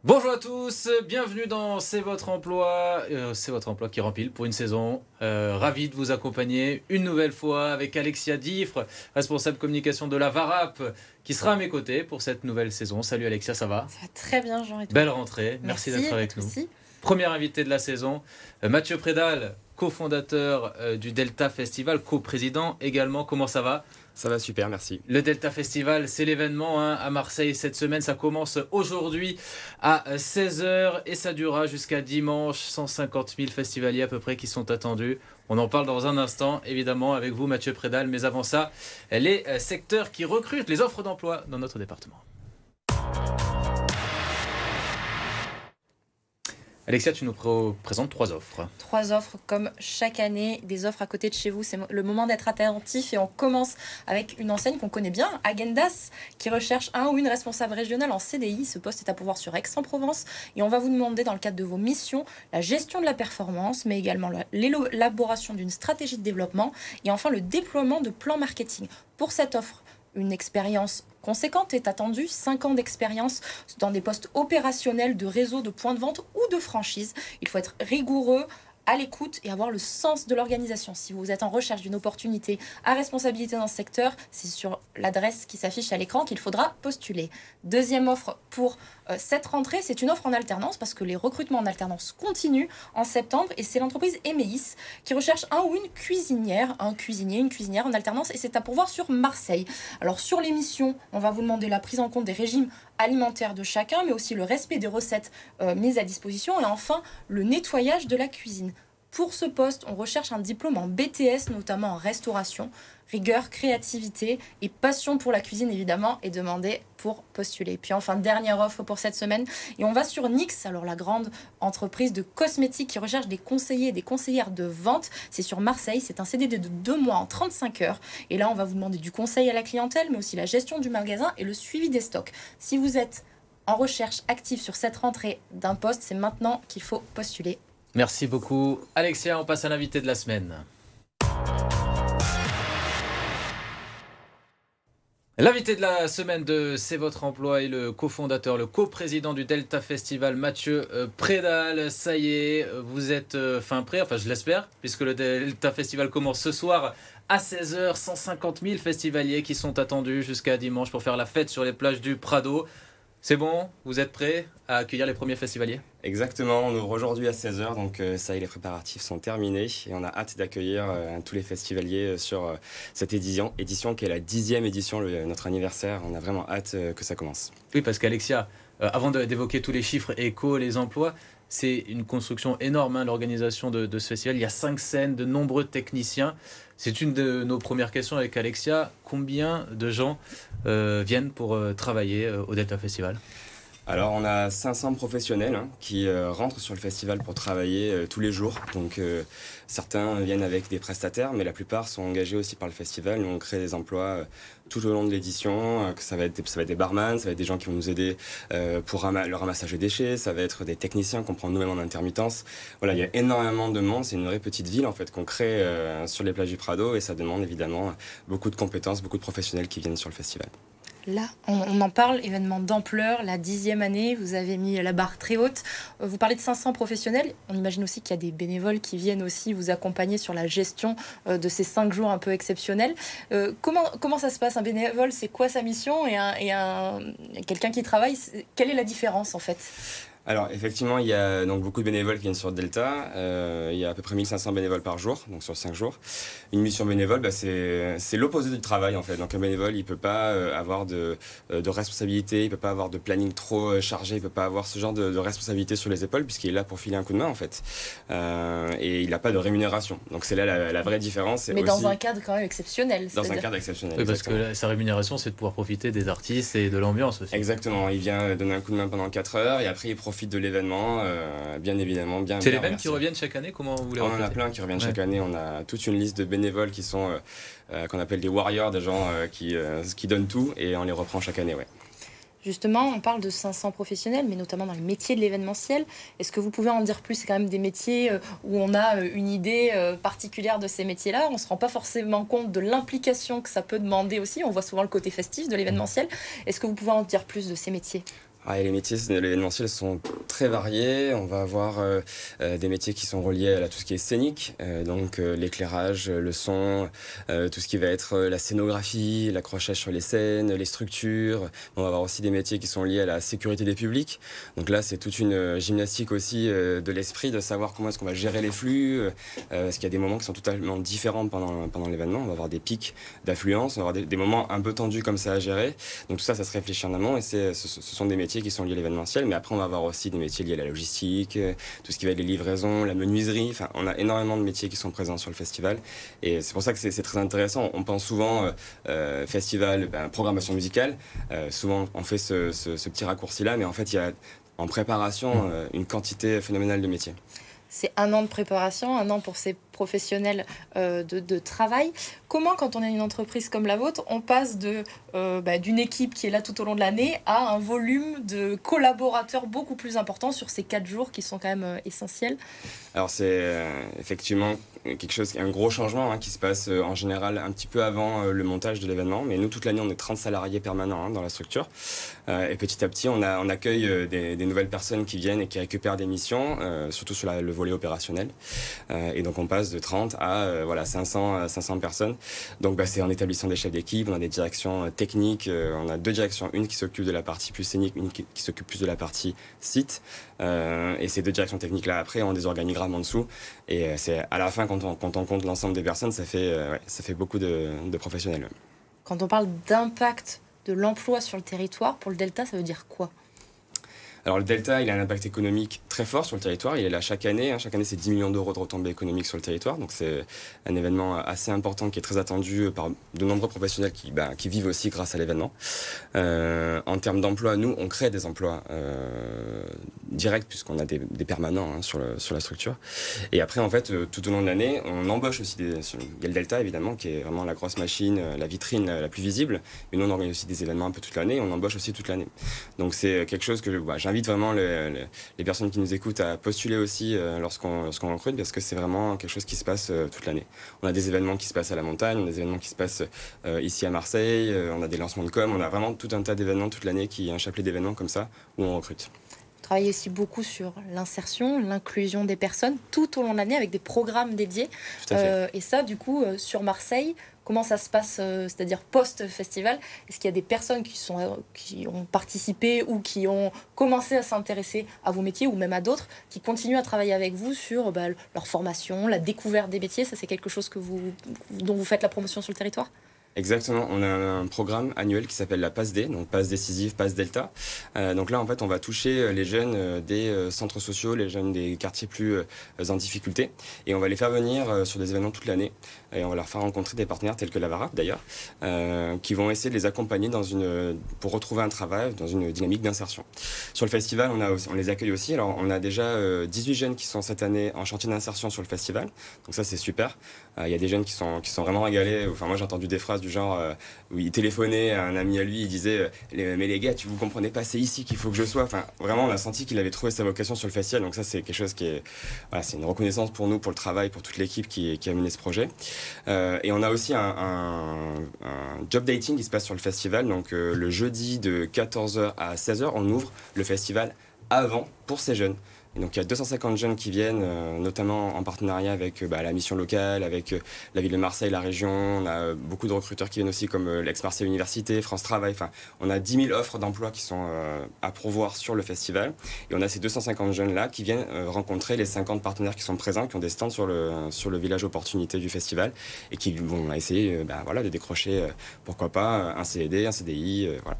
Bonjour à tous, bienvenue dans C'est votre emploi. C'est votre emploi qui rempile pour une saison. Ravi de vous accompagner une nouvelle fois avec Alexia Diffre, responsable communication de la VARAP, qui sera à mes côtés pour cette nouvelle saison. Salut Alexia, ça va? Ça va très bien, Jean, et toi? Belle rentrée, merci d'être avec nous. Merci. Premier invité de la saison, Mathieu Prédal, cofondateur du Delta Festival, coprésident également. Comment ça va? Ça va super, merci. Le Delta Festival, c'est l'événement à Marseille cette semaine. Ça commence aujourd'hui à 16h et ça durera jusqu'à dimanche. 150 000 festivaliers à peu près qui sont attendus. On en parle dans un instant, évidemment, avec vous, Mathieu Prédal. Mais avant ça, les secteurs qui recrutent, les offres d'emploi dans notre département. Alexia, tu nous présentes 3 offres. 3 offres comme chaque année, des offres à côté de chez vous. C'est le moment d'être attentif et on commence avec une enseigne qu'on connaît bien, Agendas, qui recherche un ou une responsable régionale en CDI. Ce poste est à pourvoir sur Aix-en-Provence et on va vous demander dans le cadre de vos missions la gestion de la performance, mais également l'élaboration d'une stratégie de développement et enfin le déploiement de plans marketing. Pour cette offre, une expérience conséquente est attendue, 5 ans d'expérience dans des postes opérationnels de réseau, de points de vente ou de franchise. Il faut être rigoureux, à l'écoute et avoir le sens de l'organisation. Si vous êtes en recherche d'une opportunité à responsabilité dans ce secteur, c'est sur l'adresse qui s'affiche à l'écran qu'il faudra postuler. Deuxième offre pour cette rentrée, c'est une offre en alternance parce que les recrutements en alternance continuent en septembre et c'est l'entreprise Emeis qui recherche un ou une cuisinière, un cuisinier, une cuisinière en alternance et c'est à pourvoir sur Marseille. Alors sur l'émission, on va vous demander la prise en compte des régimes alimentaires de chacun, mais aussi le respect des recettes mises à disposition et enfin le nettoyage de la cuisine. Pour ce poste, on recherche un diplôme en BTS, notamment en restauration. Rigueur, créativité et passion pour la cuisine, évidemment, est demandée pour postuler. Puis enfin, dernière offre pour cette semaine. Et on va sur Nix, alors la grande entreprise de cosmétiques qui recherche des conseillers et des conseillères de vente. C'est sur Marseille, c'est un CDD de 2 mois en 35 heures. Et là, on va vous demander du conseil à la clientèle, mais aussi la gestion du magasin et le suivi des stocks. Si vous êtes en recherche active sur cette rentrée d'un poste, c'est maintenant qu'il faut postuler. Merci beaucoup. Alexia, on passe à l'invité de la semaine. L'invité de la semaine de C'est votre emploi est le cofondateur, le coprésident du Delta Festival, Mathieu Prédal. Ça y est, vous êtes fin prêt, enfin je l'espère, puisque le Delta Festival commence ce soir à 16h. 150 000 festivaliers qui sont attendus jusqu'à dimanche pour faire la fête sur les plages du Prado. C'est bon, vous êtes prêts à accueillir les premiers festivaliers? Exactement, on ouvre aujourd'hui à 16h, donc ça y est, les préparatifs sont terminés et on a hâte d'accueillir tous les festivaliers sur cette édition qui est la 10e édition, notre anniversaire. On a vraiment hâte que ça commence. Oui, parce qu'Alexia, avant d'évoquer tous les chiffres échos, les emplois, c'est une construction énorme, hein, l'organisation de ce festival. Il y a 5 scènes, de nombreux techniciens. C'est une de nos premières questions avec Alexia. Combien de gens viennent pour travailler au Delta Festival? Alors on a 500 professionnels qui rentrent sur le festival pour travailler tous les jours. Donc certains viennent avec des prestataires, mais la plupart sont engagés aussi par le festival. Nous on crée des emplois tout au long de l'édition. Ça va être des barman, ça va être des gens qui vont nous aider pour le ramassage de déchets, ça va être des techniciens qu'on prend nous-mêmes en intermittence. Voilà, il y a énormément de monde. C'est une vraie petite ville en fait qu'on crée sur les plages du Prado et ça demande évidemment beaucoup de compétences, beaucoup de professionnels qui viennent sur le festival. Là, on en parle, événement d'ampleur, la 10e année, vous avez mis la barre très haute. Vous parlez de 500 professionnels, on imagine aussi qu'il y a des bénévoles qui viennent aussi vous accompagner sur la gestion de ces 5 jours un peu exceptionnels. Comment ça se passe, un bénévole, c'est quoi sa mission et quelqu'un qui travaille, quelle est la différence en fait ? Alors effectivement, il y a donc beaucoup de bénévoles qui viennent sur Delta. Il y a à peu près 1500 bénévoles par jour, donc sur 5 jours. Une mission bénévole, c'est l'opposé du travail en fait. Donc un bénévole, il peut pas avoir de responsabilité, il peut pas avoir de planning trop chargé, il peut pas avoir ce genre de responsabilité sur les épaules puisqu'il est là pour filer un coup de main en fait. Et il n'a pas de rémunération. Donc c'est là la vraie différence. Mais dans un cadre quand même exceptionnel. Dans un cadre exceptionnel. Oui, parce que sa rémunération, c'est de pouvoir profiter des artistes et de l'ambiance aussi. Exactement. Il vient donner un coup de main pendant 4 heures et après il profite de l'événement, bien évidemment. C'est les mêmes qui reviennent chaque année? Comment vous les recrutez? On en a plein qui reviennent chaque année. On a toute une liste de bénévoles qui sont qu'on appelle des warriors, des gens qui donnent tout et on les reprend chaque année. Ouais. Justement, on parle de 500 professionnels, mais notamment dans les métiers de l'événementiel. Est-ce que vous pouvez en dire plus? C'est quand même des métiers où on a une idée particulière de ces métiers-là. On ne se rend pas forcément compte de l'implication que ça peut demander aussi. On voit souvent le côté festif de l'événementiel. Est-ce que vous pouvez en dire plus de ces métiers? Les métiers de l'événementiel sont très variés. On va avoir des métiers qui sont reliés à tout ce qui est scénique, donc l'éclairage, le son, tout ce qui va être la scénographie, l'accrochage sur les scènes, les structures. On va avoir aussi des métiers qui sont liés à la sécurité des publics. Donc là, c'est toute une gymnastique aussi de l'esprit, de savoir comment est-ce qu'on va gérer les flux, parce qu'il y a des moments qui sont totalement différents pendant l'événement. On va avoir des pics d'affluence, on va avoir des moments un peu tendus comme ça à gérer. Donc tout ça, ça se réfléchit en amont et ce sont des métiers qui sont liés à l'événementiel. Mais après, on va avoir aussi des métiers liés à la logistique, tout ce qui va être les livraisons, la menuiserie. Enfin, on a énormément de métiers qui sont présents sur le festival. Et c'est pour ça que c'est très intéressant. On pense souvent festival, programmation musicale. Souvent, on fait ce petit raccourci-là, mais en fait, il y a en préparation une quantité phénoménale de métiers. C'est 1 an de préparation, 1 an pour ces professionnels de travail. Comment, quand on est une entreprise comme la vôtre, on passe d'une équipe qui est là tout au long de l'année à un volume de collaborateurs beaucoup plus important sur ces 4 jours qui sont quand même essentiels? Alors c'est effectivement un gros changement qui se passe en général un petit peu avant le montage de l'événement. Mais nous, toute l'année, on est 30 salariés permanents dans la structure. Et petit à petit, on accueille des nouvelles personnes qui viennent et qui récupèrent des missions, surtout sur le volet opérationnel. Et donc on passe de 30 à 500 personnes. Donc c'est en établissant des chefs d'équipe, on a des directions techniques, on a 2 directions, une qui s'occupe de la partie plus scénique, une qui s'occupe plus de la partie site. Et ces 2 directions techniques-là, après, ont des organigrammes en dessous. Et c'est à la fin, quand on compte l'ensemble des personnes, ça fait beaucoup de professionnels. Quand on parle d'impact de l'emploi sur le territoire, pour le Delta, ça veut dire quoi? Alors le Delta, il a un impact économique très fort sur le territoire. Il est là chaque année. Chaque année, c'est 10 millions d'euros de retombées économiques sur le territoire. Donc c'est un événement assez important qui est très attendu par de nombreux professionnels qui vivent aussi grâce à l'événement. En termes d'emploi, nous, on crée des emplois directs puisqu'on a des permanents sur la structure. Et après, en fait, tout au long de l'année, on embauche aussi il y a le Delta, évidemment, qui est vraiment la grosse machine, la vitrine la plus visible. Mais nous, on organise aussi des événements un peu toute l'année. On embauche aussi toute l'année. Donc c'est quelque chose que j'invite vraiment les personnes qui nous écoutent à postuler aussi lorsqu'on recrute, parce que c'est vraiment quelque chose qui se passe toute l'année. On a des événements qui se passent à la montagne, on a des événements qui se passent ici à Marseille, on a des lancements de com, on a vraiment tout un tas d'événements toute l'année, un chapelet d'événements comme ça où on recrute. Vous travaillez aussi beaucoup sur l'insertion, l'inclusion des personnes tout au long de l'année avec des programmes dédiés. Tout à fait. Et ça, du coup, sur Marseille, comment ça se passe, c'est-à-dire post-festival? Est-ce qu'il y a des personnes qui ont participé ou qui ont commencé à s'intéresser à vos métiers ou même à d'autres, qui continuent à travailler avec vous sur leur formation, la découverte des métiers? Ça, c'est quelque chose dont vous faites la promotion sur le territoire? Exactement, on a un programme annuel qui s'appelle la Passe D, donc Passe Décisive, Passe Delta. Donc là, en fait, on va toucher les jeunes des centres sociaux, les jeunes des quartiers plus en difficulté, et on va les faire venir sur des événements toute l'année. Et on va leur faire rencontrer des partenaires tels que la VARAP d'ailleurs, qui vont essayer de les accompagner pour retrouver un travail dans une dynamique d'insertion. Sur le festival, on les accueille aussi. Alors, on a déjà 18 jeunes qui sont cette année en chantier d'insertion sur le festival, donc ça c'est super. Il y a des jeunes qui sont vraiment régalés. Enfin, moi j'ai entendu des phrases du genre où il téléphonait à un ami à lui, il disait mais les gars, vous comprenez pas, c'est ici qu'il faut que je sois. Enfin, vraiment, on a senti qu'il avait trouvé sa vocation sur le festival. Donc ça, c'est quelque chose qui est, c'est une reconnaissance pour nous, pour le travail, pour toute l'équipe qui a mené ce projet. Et on a aussi un job dating qui se passe sur le festival. Donc le jeudi de 14h à 16h, on ouvre le festival avant pour ces jeunes. Et donc il y a 250 jeunes qui viennent, notamment en partenariat avec la mission locale, avec la ville de Marseille, la région. On a beaucoup de recruteurs qui viennent aussi comme l'Aix-Marseille Université, France Travail. Enfin, on a 10 000 offres d'emploi qui sont à pourvoir sur le festival. Et on a ces 250 jeunes-là qui viennent rencontrer les 50 partenaires qui sont présents, qui ont des stands sur le village opportunité du festival et qui vont essayer de décrocher, pourquoi pas, un CDD, un CDI. Voilà.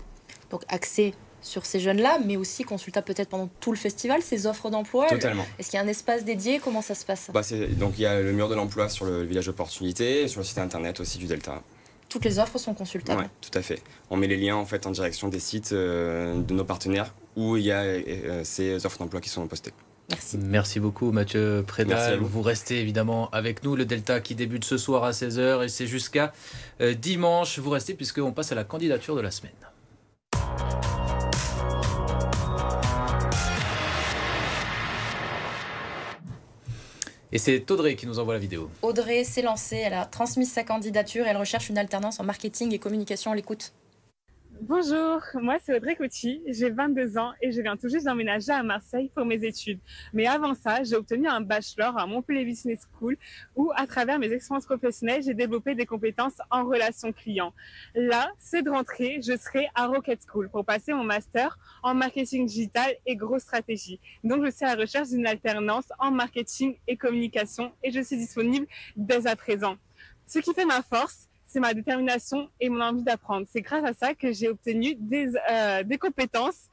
Donc accès sur ces jeunes-là, mais aussi consultable peut-être pendant tout le festival, ces offres d'emploi. Totalement. Est-ce qu'il y a un espace dédié? Comment ça se passe? Donc il y a le mur de l'emploi sur le village opportunité et sur le site internet aussi du Delta. Toutes les offres sont consultables? Oui, tout à fait. On met les liens en fait en direction des sites de nos partenaires où il y a ces offres d'emploi qui sont postées. Merci. Merci beaucoup Mathieu Prédal. Vous restez évidemment avec nous. Le Delta qui débute ce soir à 16h et c'est jusqu'à dimanche. Vous restez puisqu'on passe à la candidature de la semaine. Et c'est Audrey qui nous envoie la vidéo. Audrey s'est lancée, elle a transmis sa candidature et elle recherche une alternance en marketing et communication. On l'écoute. Bonjour, moi c'est Audrey Coty, j'ai 22 ans et je viens tout juste d'emménager à Marseille pour mes études. Mais avant ça, j'ai obtenu un bachelor à Montpellier Business School où, à travers mes expériences professionnelles, j'ai développé des compétences en relations clients. Là, c'est de rentrée, je serai à Rocket School pour passer mon master en marketing digital et grosse stratégie. Donc je suis à la recherche d'une alternance en marketing et communication et je suis disponible dès à présent. Ce qui fait ma force, c'est ma détermination et mon envie d'apprendre. C'est grâce à ça que j'ai obtenu des compétences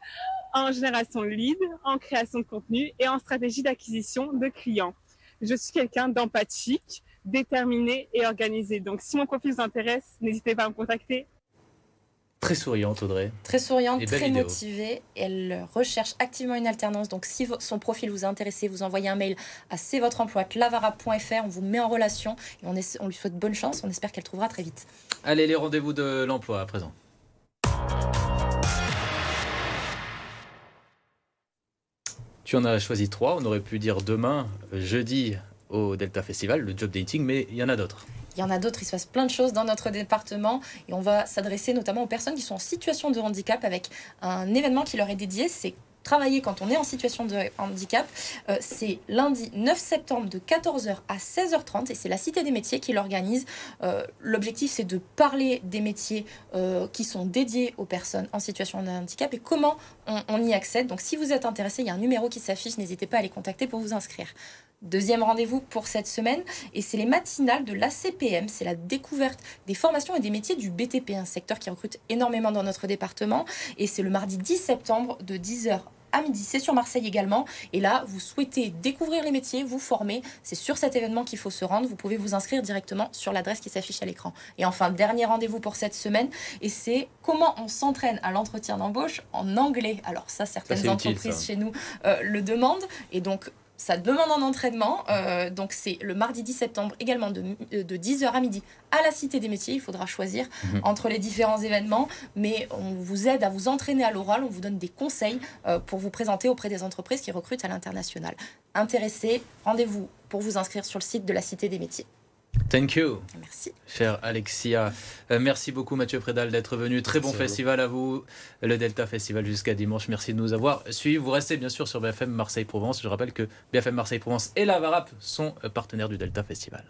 en génération de leads, en création de contenu et en stratégie d'acquisition de clients. Je suis quelqu'un d'empathique, déterminé et organisé. Donc si mon profil vous intéresse, n'hésitez pas à me contacter. Très souriante, Audrey. Très souriante, Et belle très vidéo. motivée. Elle recherche activement une alternance. Donc, si son profil vous a intéressé, vous envoyez un mail à c'estvotreemploi@lavarab.fr. On vous met en relation et on lui souhaite bonne chance. On espère qu'elle trouvera très vite. Allez, les rendez-vous de l'emploi à présent. Tu en as choisi 3. On aurait pu dire demain, jeudi, au Delta Festival, le job dating, mais il y en a d'autres. Il y en a d'autres, il se passe plein de choses dans notre département et on va s'adresser notamment aux personnes qui sont en situation de handicap avec un événement qui leur est dédié. C'est travailler quand on est en situation de handicap. C'est lundi 9 septembre de 14h à 16h30 et c'est la Cité des métiers qui l'organise. L'objectif, c'est de parler des métiers qui sont dédiés aux personnes en situation de handicap et comment on y accède. Donc si vous êtes intéressé, il y a un numéro qui s'affiche, n'hésitez pas à les contacter pour vous inscrire. Deuxième rendez-vous pour cette semaine, et c'est les matinales de l'ACPM, c'est la découverte des formations et des métiers du BTP, un secteur qui recrute énormément dans notre département, et c'est le mardi 10 septembre de 10h à midi, c'est sur Marseille également, et là, vous souhaitez découvrir les métiers, vous former, c'est sur cet événement qu'il faut se rendre, vous pouvez vous inscrire directement sur l'adresse qui s'affiche à l'écran. Et enfin, dernier rendez-vous pour cette semaine, et c'est comment on s'entraîne à l'entretien d'embauche en anglais. Alors ça, certaines entreprises chez nous le demandent, et donc ça demande un entraînement, donc c'est le mardi 10 septembre également de 10h à midi à la Cité des métiers. Il faudra choisir entre les différents événements, mais on vous aide à vous entraîner à l'oral, on vous donne des conseils pour vous présenter auprès des entreprises qui recrutent à l'international. Intéressés, rendez-vous pour vous inscrire sur le site de la Cité des métiers. Thank you. Merci. Chère Alexia. Merci beaucoup Mathieu Prédal d'être venu. Très bon festival à vous. Le Delta Festival jusqu'à dimanche. Merci de nous avoir suivis. Vous restez bien sûr sur BFM Marseille-Provence. Je rappelle que BFM Marseille-Provence et la VARAP sont partenaires du Delta Festival.